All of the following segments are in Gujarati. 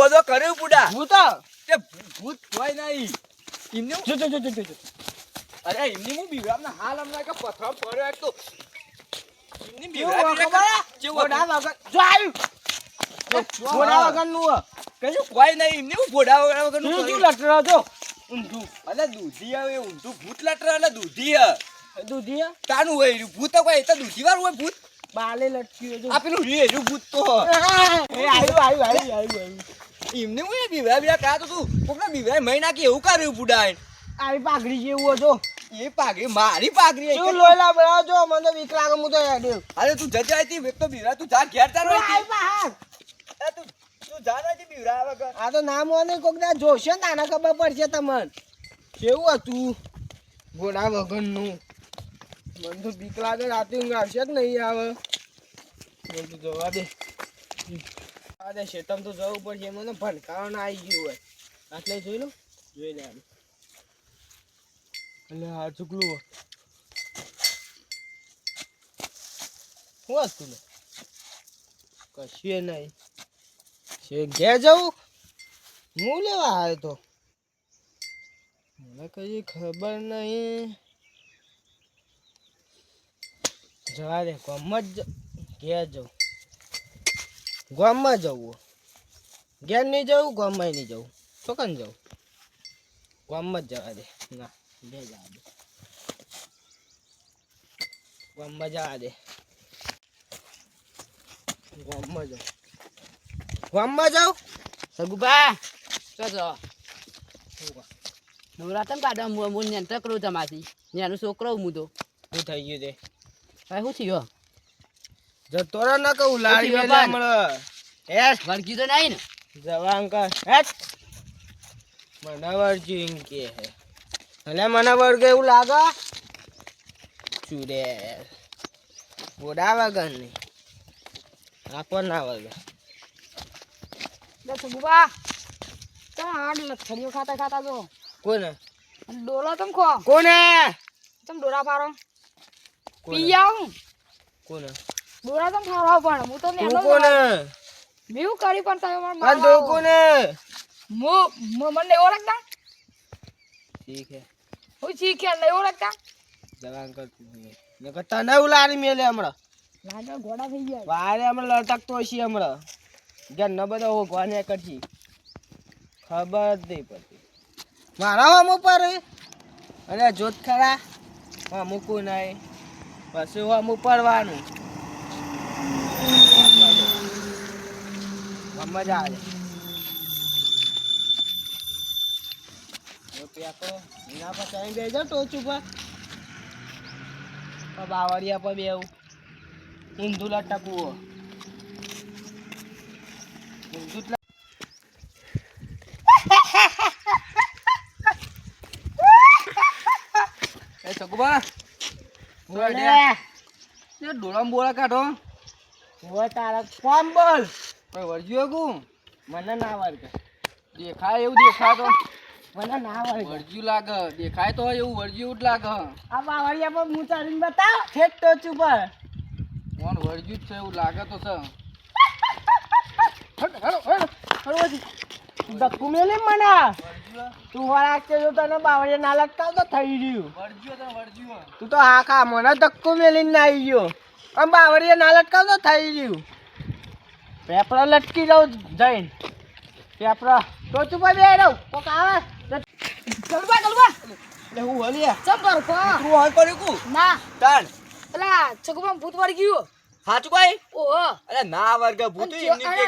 બધો કર્યું બુડા ભૂત તે ભૂત હોય નહીં એમને જો અરે એમની હું બીવરામના હાલ હમણાં કે પથરા પડ્યો એક તો એમની કેવું બીવરામ ખબર ઘોડા વગર જો આવ્યું ઘોડા વગરનું કશું કોઈ નહીં એમને હું ઘોડા વગરનું શું કર્યું. લટરો જો ઊંધું અલે દૂધી આવે ઊંધું ભૂત લટરે એટલે દૂધી હે દૂધી તાનું હોય એર્યું. ભૂત તો કોઈ એ તો દૂધી વાળું હોય ભૂત બાલે લટક્યું જો આ પેલું રેર્યું ભૂત તો આવ્યું એમને હું બીવરા બીરા કા તો તું કોકને બીવરા મહી નાખી એવું કર્યું બુડાએ આવી પાઘડી જેવું હતો એ પાઘડી મારી પાઘડી શું લોયલા બરાબર જો મને તો બીક લાગે હું તો હેડ્યો અરે તું જજે આઈતી એક તો બીવરા તું જા ઘેર ચાલો આઈ પાક તું જા નથી બીવરા વગર આ તો નામ હોય ને કોક દા જોશે ને તાને ખબર પડશે તમને કેવું હતું ઘોડા વગરનું મને તો બીક લાગે રાતે ઊંઘ આવશે જ નહીં આવે મને તો જવા દે શેતમ તો જવું પડશે મને ભડકાવાનું આવી ગયું હોય આટલે જોઈ લો જોઈ લે એટલે હા ચૂકલું શું હતું ને કશું નહીં છે ઘેર જવું હું લેવા આવ્યો તો મને કઈ ખબર નહીં જવા દે ગામમાં જ ઘેર જવું ગામમાં જવું ઘેર નહીં જવું ગામમાં નહીં જવું ચોકન જવું ગામમાં જ જવા દે ના ઘેર જવા દે ગામમાં જવા દે ગામમાં જાઉં ગામમાં જાઉં સગુબા શું નવરાતમ કાઢવા હું નેન્ટર કરું તમારી નેનો છોકરો હું તો શું થઈ ગયું તે ભાઈ શું થયો જતો રહે ન કહું લાડી થયો મેલે બાન? હમણાં હેસ વળગી તો નહીં ને જવા અંકલ હેસ મને વળજી એમ કે હે એટલે મને વળગે એવું લાગે ચૂડે ગોડા વગર નહીં આપો ના વગર સગુબા તમે આડ લથડીઓ ખાતા ખાતા જો કોને ડોલો તમે ખો કોને તમે ડોરા ફારો કોને પી આવું કોને ડોરા તમે ફારવા પણ હું તો તું નેનો કોને મેં કરી પણ તમે આ દો કોને મને ઓળખતા ઠીક હે હું શીખ્યા નહીં ઓળખતા જવા અંકલ નકર તને એવું લારી મેલે હમણાં લાગે ઘોડા થઈ ગયા વારે હમણાં લટકતો હશે હમણાં ઘર ન બધા હોગવાને કરશી ખબર જ નહીં પડતી મારા હમ ઉપર અરે જોત ખરા હા મૂકું નહીં પછી હમ ઉપરવાનું મજા આવે એના પર ચડી બેસજો ટોચ ઉપર બાવળિયા પર બેવું ઊંધું લટકવું ઊંધું એ સગુબા ડોળામાં બોળા કાઢો તારા કોમ બોલ કોઈ વળગ્યો કું મને ના વર્ગે દેખાય એવું દેખાય તો મને ના વર્ગે વળગ્યું લાગે દેખાય તો એવું વળગ્યું જ લાગે આ બાવળિયા પર હું ચડીને બતાવ ઠેઠ ટોચ ઉપર કોણ વળગ્યું જ છે એવું લાગે તો છે ધક્કુ મેલે મને તું વળાગતે જો તને બાવળિયા ના લટકાવ તો થઈ રહ્યું વળગ્યું તું તો હા ખા મને ધક્કુ મેલીને ના આવી ગયો આમ બાવળિયા ના લટકાવ તો થઈ રહ્યું પેપડા લટકી રહું જઈને પેપડા ટોચ ઉપર બે રહું કોક આવે ગલબા ગલબા એટલે હું વળીએ ચમ કર કો તું હાલ કર્યું કું ના તાણ પેલા છોકરા ભૂત વળી ગયું સાચું કોઈ ઓહો અરે ના વર્ગ ભૂત એમની કે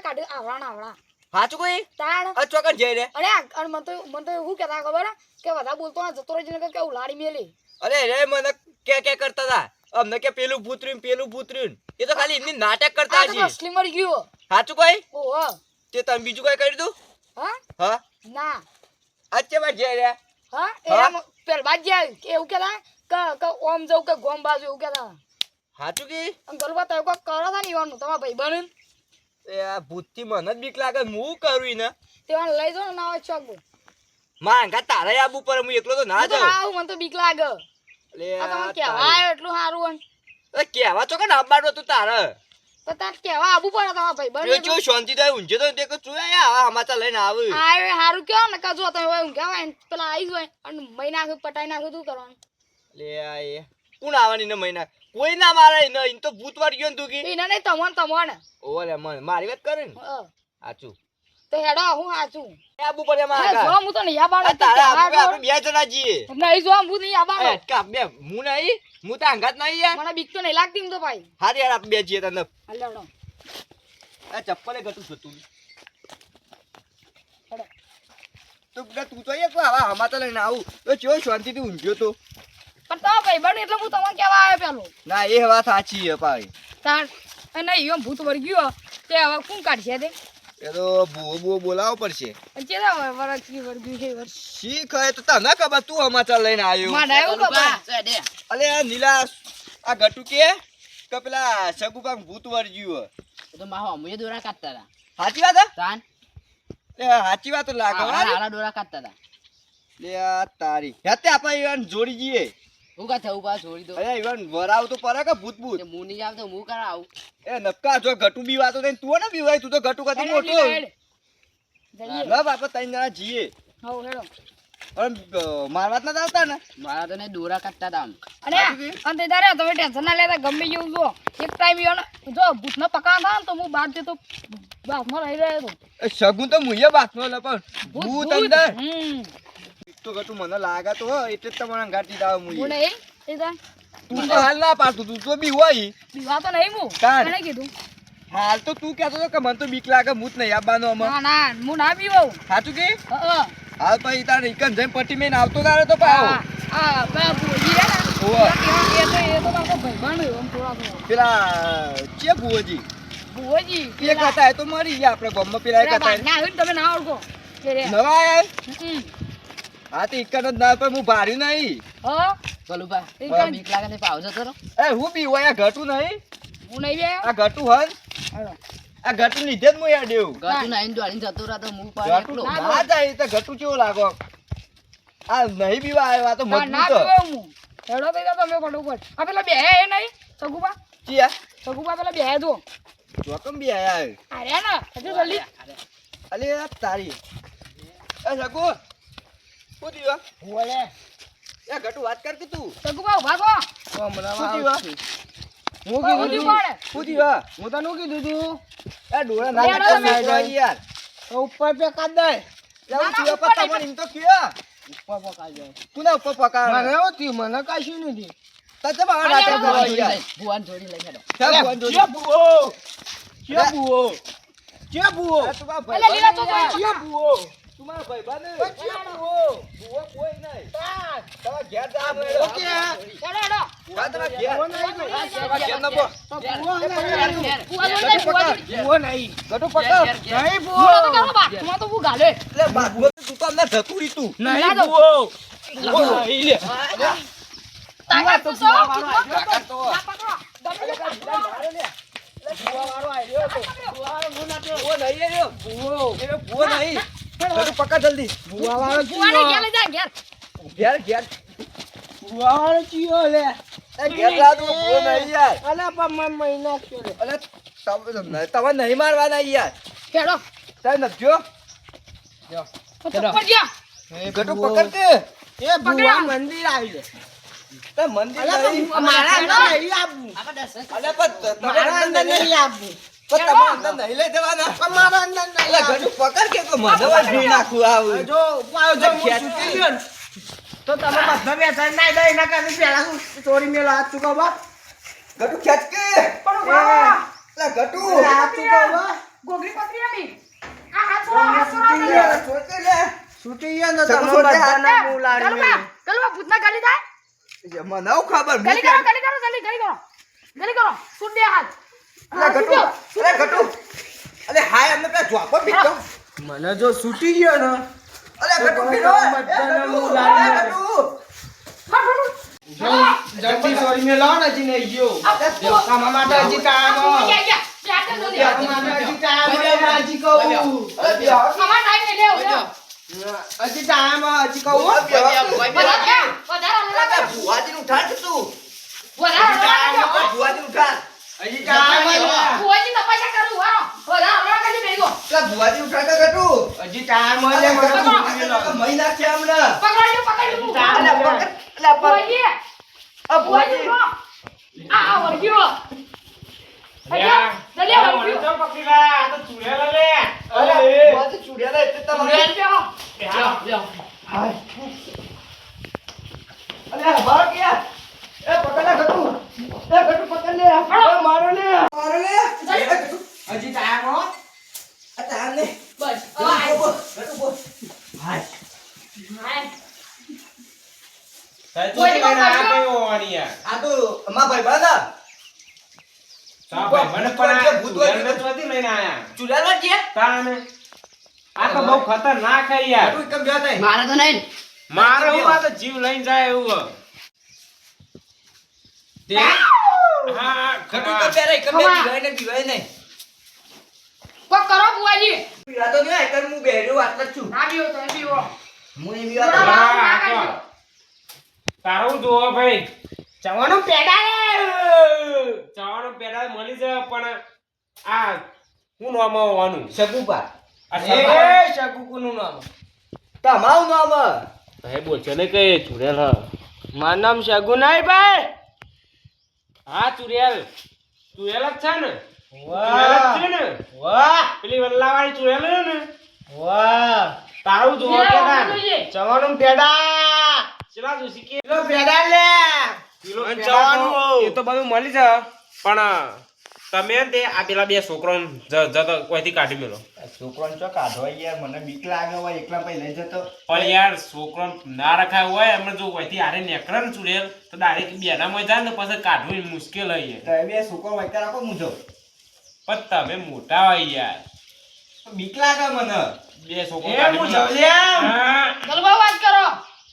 કરી આવડા સાચું કોઈ તાણ અચોકન જઈ રે અરે અને મને તો એવું કહેતા ખબર હે? કે બધા બોલતો ને જતો રહેજે ને કે ઉલાડી મેલી અરે રે મને કે કરતા હતા અમને કે પેલું ભૂતર્યું એ તો ખાલી એમની નાટક કરતા આ તો છે અસલી મરી ગયું સાચું કોઈ ઓહો તે તમે બીજું કઈ કરી દઉં હા હા ના અચ્છે બાદ જઈ રે હા હા? એ પેલ બાજ જાય કે એવું કહેતા કે ઓમ જવું કે ગોમ બાજુ એવું કહેતા સાચું કે અને ગલબા તમે કોઈ કરો હતા ને ઈવાનું તમારા ભાઈ બને એ આ ભૂતથી મને જ બીક લાગે હું કરું ને તેવાને લઈ જાઓ ને ના હોય ચોક માંગા તારે આબુ પર હું એકલો તો ના હું તો જાઉં ના આવું મને તો બીક લાગે એટલે આ તમને કહેવા આવ્યો એટલું સારું હોય કેવા છો કે ના બાડો તું તારે તો તાર કેવા આબુ પડે તમારા ભાઈ જો જો શાંતિ થાય ઊંઝે તો તે ચોયા આવા સમાચાર લઈને આવે આ હારું કેવો ને કે જો તમે હોય ઊંઘ્યા હોય ને પેલા આવી હોય અને મહી નાખું પટાઈ નાખું તું કરવાનું લે આ એ કોણ આવવાની ને મહિના કોઈ ના મારે ને ઇન તો ભૂત વાળ ગયો ને તું કી એને નહીં તમોન ઓરે મને મારી વાત કરે ને સાચું તો હેડો હું હાચું આબુ પડે જો મારા હું તો નહીં આબાનો તારા આપણે બે જણા જીએ નહીં જો હું નહીં આબાનો કા બે હું નહીં હું તો અંગાત નહીં યાર મને બીક તો નહીં લાગતી એમ તો ભાઈ હારી યાર આપણે બે જીએ તને હલ્લો આ ચપ્પલે ગટું છું હેડો તું તો એક આવા સમાચાર લઈને આવું તો ચો શાંતિથી ઊંઘ્યો તો પણ તો ભાઈ બન એટલે હું તમને કેવા આવ્યો પેલો ના એ વાત સાચી છે ભાઈ તાર નહીં એમ ભૂત વળી ગયો તે હવે કોણ કાઢશે તે એ તો બુઓ બોલાવો પડશે ચેલા વરસી વળગ્યું છે વર્ષ શીખ હે તો તને ખબર તું સમાચાર લઈને આવ્યો માં ડાયો ખબર અલે આ નીલા આ ગટુ કે પેલા સગુબા ભૂત વર્જ્યું તો માહો મુએ દોરા કાઢતા હતા સાચી વાત હે તાન એ સાચી વાત લાગે હારા દોરા કાઢતા હતા લે આ તારી હેતે આપણે ઈવન જોડી જઈએ હું કા થવું પા છોડી દો અરે ઈવન વરાવ તો પડે કે ભૂત ભૂત હું નહીં આવતો હું કરાવ એ નક્કા જો ગટુ બીવાતો નહીં તું ને બીવાય તું તો ગટુ કદી મોટો જઈએ ના બાપા ત્રણ જણા જઈએ હો હેડો અને મારવાત ના આવતા ને મારા તો ને દોરા કાઢતા હતા આમ અને અંતે તારે તમે ટેન્શન ના લેતા ગમે જેવું જો એક ટાઈમ યો જો ભૂતને પકાવતા ને તો હું બહાર જતો બાથમાં રહી રહ્યો હતો એ સગુન તો મુયે બાથનો લે પણ ભૂત અંદર હમ તો ગટુ મને લાગે તો એટલે જ તમને અંગાટી દાવ હું મુયે નહીં એ તાર તું તો હાલ ના પાડતું તું તો બી હોય બીવા તો નહીં હું તાર. મને કીધું હાલ તો તું કહેતો હતો કે મને તો બીક લાગે ભૂત નહીં આવવાનો અમે ના ના હું ના બીવું સાચું કે હા હાલ પછી તારે એકન જઈને પટ્ટી મેં આવતો તારે તો પાવ આ પેલા ભૂજી હે ને ઓવા. એ તો મારો ભાઈબંધ એમ થોડા પેલા ચે ભુવજી ભૂજી એક હતા એ તો મરી ગયા આપણે ગામમાં પેલા એક હતા ના હવે તમે ના ઓળખો કે રે નવા આયા હમ. હા તો એકન જ ના પણ હું ભાર્યું નહીં હા ચલો બા એકન. બીક લાગે ને પાવ જતો રહો એ હું બી હોય આ ઘટું નહીં હું નહીં બે આ ઘટું હન હેડો આ ઘટું લીધે જ હું યાર દેવું ગતું નાઈન દોડીને જતો રહો તો હું પાડ ઘટું એકલો ના જાય તો ઘટું કેવું લાગો આ નહીં બીવા આવ્યો આ તો ના ના મજબૂત પીવો હું હેડો તો તમે ફટોફટ આ પેલા બે હે નહીં સગુબા ચિયા પેલા બે જો જોકમ બી આયા અરે ના હજુ જલ્દી અલે આ તારી એ સગુ શું થયું બોલે એ ઘટું વાત કર કે તું સગુબા ઉભા થો શું થયું હું હું કીધું કોણ શું થયું હું તને કીધું તું એ ડોળા ના યાર, નાખતા તમે- નહીં યાર ઉપર પે કાઢ દે લેવું ના, થયું ઉપર પણ તમને એમ તો કયો ઉપર પકાઈ જાય તું ના ઉપર પકાડ મને એવું થયું મને કશું નથી તતે બહાર અરે, નાખે અરે, બોલો ભુવાન યાર ભુવાન જોડી લઈ હેડો ચાલ ભુવન જોડી. બુઓ અરે, બુઓ ચે બુઓ અરે, તું મારા અલે લીલા તો ભાઈબંધ. જોઈ. બુઓ તું મારા ભાઈબંધ. ચે બુઓ ભુવો કોઈ નહીં. તાર તમારા ઘેર જવાનું હેડો. ઓકે હેડો હેડો હા, તમારા ઘેર. બુઓ નહીં ભાઈ. તમારા ઘેર ના બો. બુઓ નહીં બુઆ જોઈ જાય, બુઆ જોઈ જાય. બુઓ નહીં ગટુ પકડ. નહીં બુઓ બુઆ તો કરો બા તમાર તો બુ ગાલે એટલે બાથમાં તું તો અમને જતું રહી તું. નહીં બુઓ નહીં લે તાકાત તો બુઆ સો વાળો કાકા તો. ના પકડો ગમે તે બુઆ વાળો આવ્યો તો બુઆ વાળો હું ના ભુવો નહીં એ રહ્યો. બુઓ એ રહ્યો, ભુવો નહીં. ગટુ પકડ જલ્દી. બુઆ વાળો બુઆને ઘેર લઈ જાય ઘેર ઘેર ઘેર. બુઆ વાળો ચિયો લે એ ઘેર લાદો, ભુવો નહીં યાર. અલા પણ મને મહિના થયો લે અલે તમે નહીં મારવાના યાર. હેડો તારે નખજો. તો ચપ્પલ ગયા એ ગટુ પકડ કે. એ બુઆ મંદિર આવી લે તે મંદિર અલા નહીં. પણ મારા અંદર નહીં આપવું અલે પણ મારા અંદર નહીં આપવું પણ તમારા અંદર નહીં લઈ દેવાના. પણ મારા અંદર નહીં અલે ગટુ પકડ કે તો મને વાત ભી નાખું આવું. જો ઉપાયો જો હું ખેંચ. છૂટી ગયો ને, તો તમે બધા બેઠા નાઈ દઈ ના કારણે પહેલા હું ચોરી મેલો હાથ ચૂકવવા ગટુ ખેંચ કે. પણ બાબા અલે ગટુ. હાથ ચૂકવવા ગોગરી પકડી આમી આ હાથ છોડો છૂટી લે, છોડ કે લે. છૂટી ગયા ને સગું તમે છોડ દે બધાના ગલબા મું લાડી મેલું. ગલબા ભૂતના ગાલી જાય એ મને નવ ખબર. હું ગાલી કરો ક્યાં- ગાલી કરો જલ્દી ગાલી કરો સુન દે હાથ અલે ગટુ. અલે ગટુ. અલે હાય અમને પેલા જોકો બીતો. મને જો છૂટી ગયો ને અલે ગટુ બીતો. બધાના મું લાડી અલે મેલું. ગટુ. જલ્દી ચોરી મેલો ને હજી નહીં ગયો તમારા માટે હજી ટાઈમ તમારા માટે હજી ટાઈમ હોય, હજી કહું અલે બેહો. હજી ટાઈમ હજી કહું અલે ભુવાજીને ઉઠાડ તું. ભુવાજીને ઉઠાડ. હજી ટાઈમ ચા મળે મહિના છે હમણાં પકડજો ચા લે પકડ લે પકડ બુઆજી આ બુઆજી જો આ વર્ગ્યો અલ્યા જલ્દી વર્ગ્યો પકડી લા તો ચૂડેલા લે અરે બોત ચુડિયાલા એટલે તમારે લ્યો હાય અલે બાર ગયા એ પકડ ઘટુ પકડ લે મારો લે હજી તારો આ તાર ને બસ ઘટુ બોલ હાય સાહેબ તો લઈને આયા કઈ હોવાની યાર આ તો અમાર ભાઈ બાદા સા ભાઈ મને પણ ભૂતવાળી નથી લઈને આયા ચુડિયાલા કે તાને આ તો બહુ ખતરનાક છે યાર ઘટુ કેમ જાતા મારે તો નહીં મારે હું આ તો જીવ લઈને જાય એવું તે હા ઘટુ તો પેરે કમે દીવાય નહીં કોક કરો બુઆજી પીડા તો નહીં આકર હું બેર્યો આટલા જ છું ના બીઓ તો બીઓ હું એ થોડા બીવા વાર ના કરજો. તારું જોવો ભાઈ ચવાનું પેડા લે ચવાનું પેડા મળી જાય પણ આ હું નામ હોવાનું સગુપા આ એ સગા સગુકુનું નામ તમારું નામ ભાઈ બોલ છે ને કે ચુડેલ મારું નામ સગુ નહીં ભાઈ હા ચુડેલ ચુડેલ જ છે ને ચુડેલ જ છે ને વાહ પેલી વલ્લાવાળી ચુડેલ છે ને વાહ તારું જોવો કે ના ચવાનું પેડા ચલા જોશી કે કિલો પેડા લે કિલો અને પેડા ચવાનું તો એ તો બધું મળી જાય પણ તમે તે આ પેલા બે છોકરાને જતો કોઈથી કાઢી મેલો છોકરાને ચો કાઢો યાર મને બીક લાગે હોય એકલા પછી લઈ જતો પણ યાર છોકરો ના રખાય હોય એમને જો કોઈથી આરે નેકરે ને ચુડેલ તો ડાયરેક્ટ બેનામાં જાય ને પછી કાઢવું મુશ્કેલ હોય તો એ બે છોકરો વાંચતા રાખો મુજો પણ તમે મોટા હોય યાર બીક લાગે મને બે છોકરો એ કાઢી મુજો મેલો. લે હા. ગલબા વાત કરો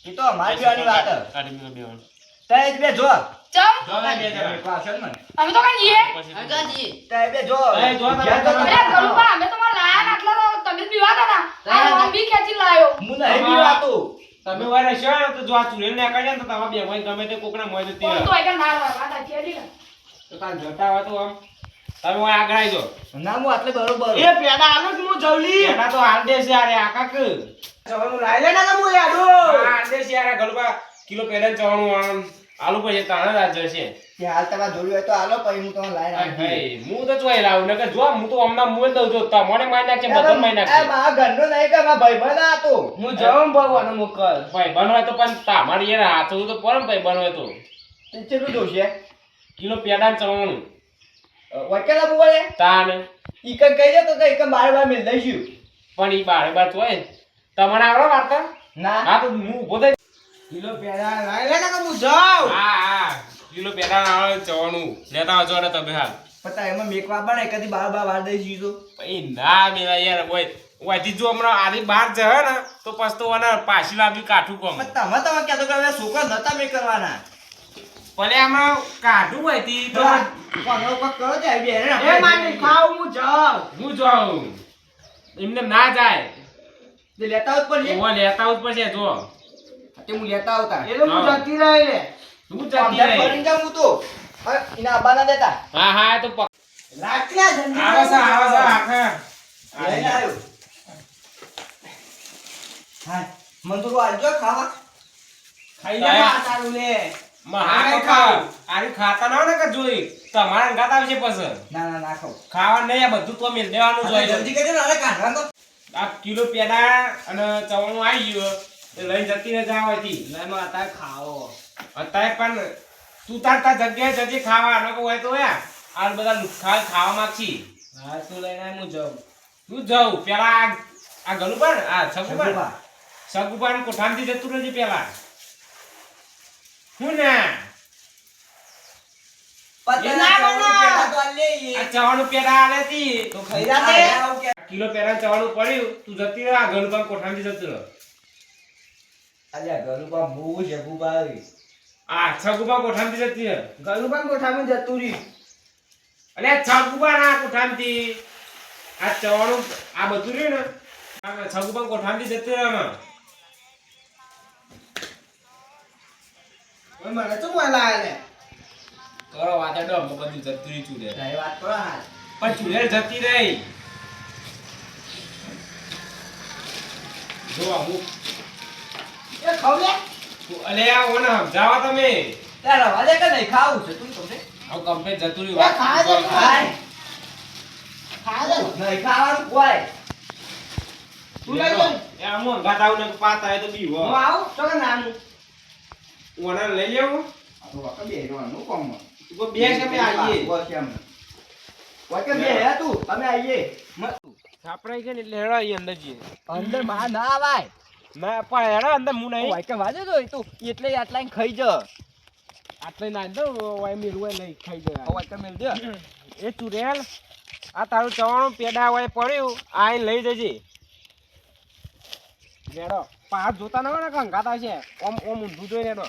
ઈ તો અમારી જોવાની વાત કાઢી મેલો બેવાનું. તે બે જો ચમ જો ને બે જણા. અમે તો કઈ જઈએ પછી તે બે જો એ જો તમે ઘેર તો તમે. અરે ગલબા અમે તો મારા લાયા ને આટલા તો તમે જ બીવાતા હતા આ હું બી ખેંચી લાયો હું નહીં બીવાતું તમે વાર હશો ને તો જો આ ચુડેલ ને કાઢે ને તો તમારા બે ભાઈ ગમે તે કોકના મોય જતી કોણ રહે. તો આઈ ના રહે વાત આખી હતી ને તો તાર જતા હોય તો આમ તમે ઓય આગળ આવી જાઓ. ના હું આટલે બરોબર એ પેડા આલો જ હું જવલી પેડા તો હાલ દેશે યાર આ કાક જવાનું લાઈ લે ના હું યાડો હાલ દેશે યાર આ ગલબા કિલો પેડા ચવાનું આમ આલુ પછી તાણે જ આ જશે કે હાલ તમારે જોડ્યું હોય તો હાલો પછી હું તમને લાઈન હાય આપી હાય, હું તો ચોય લાવું ને કે જો હું તો હમણાં મુએ દઉં છું તમને મારી નાખશે બધો મારી એ નાખશે મારા ઘરનો નહીં કે મારા ભાઈબંધ આ તો હું જાઉં ભગવાન મોકલ ભાઈ બનવાય તો પણ તમારી યાર હાથું તો પરમ ભાઈ બનવાય તો તે કેટલું જોશે કિલો પેડા ને ચવાનું વકેલા બોલે તાને ઈ કઈ કહી દે તો કઈ બાર બાર મિલ દઈશું પણ ઈ બારે બાર ચોય તમારે આવડે વાર્તા ના હા તો હું ઉભો થઈ કિલો પેડા લાઈ લે ને કે હું જાઉં હા હા કિલો પેડા ના આવે ચવાનું લેતા આવજો ને તમે હાલ પતા એમાં મેકવા બને કદી બાર બાર વાર દઈશું તો ભાઈ ના મેલા યાર ઓયથી જો હમણાં આરી બહાર જશે ને તો પછી તો એને પાછી લાવી કાઠું કોમ પણ તમે કહેતો કે હવે છોકરા નતા મેં કરવાના ભલે આમાં કાઠું હોયથી તો કોનો કોક કરો છે બે એ માની ખાવ હું જાઉં એમને ના જાય તે લેતા આવ પર ઓવા લેતા આવું જ પડશે જો તે હું લેતા આવતા એ તો હું જતી રહી લે તું જતી અંદર રહી ફરીને જાઉં હું તો હવે એના આબાના દેતા હા હા એ તો લાટલા જલ્દી આવે છે આખા લઈને આવ્યો હા મન તો આલજો ખાવા ખાઈ લે તાયા. આ તારું લે મહા ખાવ આરી ખાતા ના હોય ને કે જોઈ તમારા અંગાત આવશે પછી ના ના ના ખાવ ખાવા નહીં આ બધું તો મેલ દેવાનું જોઈએ જલ્દી કરજો ને અરે કાઢવા તો આ કિલો પેડા અને ચવાણું આવી ગયું એ લઈ જતી રહે જા હોયથી ના માં તાર ખાવો અત્યારે પણ તું તાર જગ્યાએ જજે ખાવા ન હોય તો યા આ બધા ખાવા માંગછી હા તું લઈને આય હું જાઉં તું જાઉં પેલા આ ગલું પણ આ સગુબાન સગુબા. સગુબાન કોઠામથી જતું રહેજે પેલા હું ને પતા ના ના બના. પેલા તો આ લે આ ચવાણું પેડા આલે તી તો ખાઈ રાતે કિલો પેડા ચવાણું પડ્યું તું જતી રહે આ ગલું પણ કોઠામથી જતું રહે અલ્યા ગરુબા બહુ જગુબા આ સગુબા કોઠામથી જતી રહે ગરુબા કોઠામાં જતું રહ્યું અલે છગુબા ના કોઠામથી આ ચવાણું આ બધું રહ્યું ને આ છગુબા કોઠામથી જતું રહે આમાં ઓય મને તો મોલા આલે કરો વાતે ડો બધું જતું રહ્યું ચૂડે તારી વાત કરો હાલ પણ ચૂડે જતી રહી જો હું એ ખાવ લે અલે આ ઓને સમજાવો તમે તારે રવા દે કે નહીં ખાવું છે તું તમને આવ કમ્પ્લેટ જતું એ રહ્યું ખા દે ખાય ખા દે નહીં ખાવાનું કોઈ તું લઈ લે એ આમો ગાતાવ ને પાત આવે તો બીવો હું આવું તો કે નાનું ઓને લઈ લેવો આ તો વાકે બે રહેવાનું કોમ તું બે સમય આવીએ વાકે બે હે તું અમે આવીએ સાપરાઈ છે ને એટલે હેડો અહીં અંદર જઈએ અંદર બહાર ના આવાય ના પણ હેડો અંદર હું નહીં વાયકે વાજે તો તું એટલે આટલા ખાઈ જ આટલે ના દો વાય મેલું લઈ ખાઈ જાય વાયકે મેલ દે એ ચુરેલ આ તારું ચવાણું પેડા હોય પડ્યું આ લઈ જજે હેડો પાછ જોતા ન હોય ને કંકાતા છે ઓમ ઓમ ઊંધું જોઈ હેડો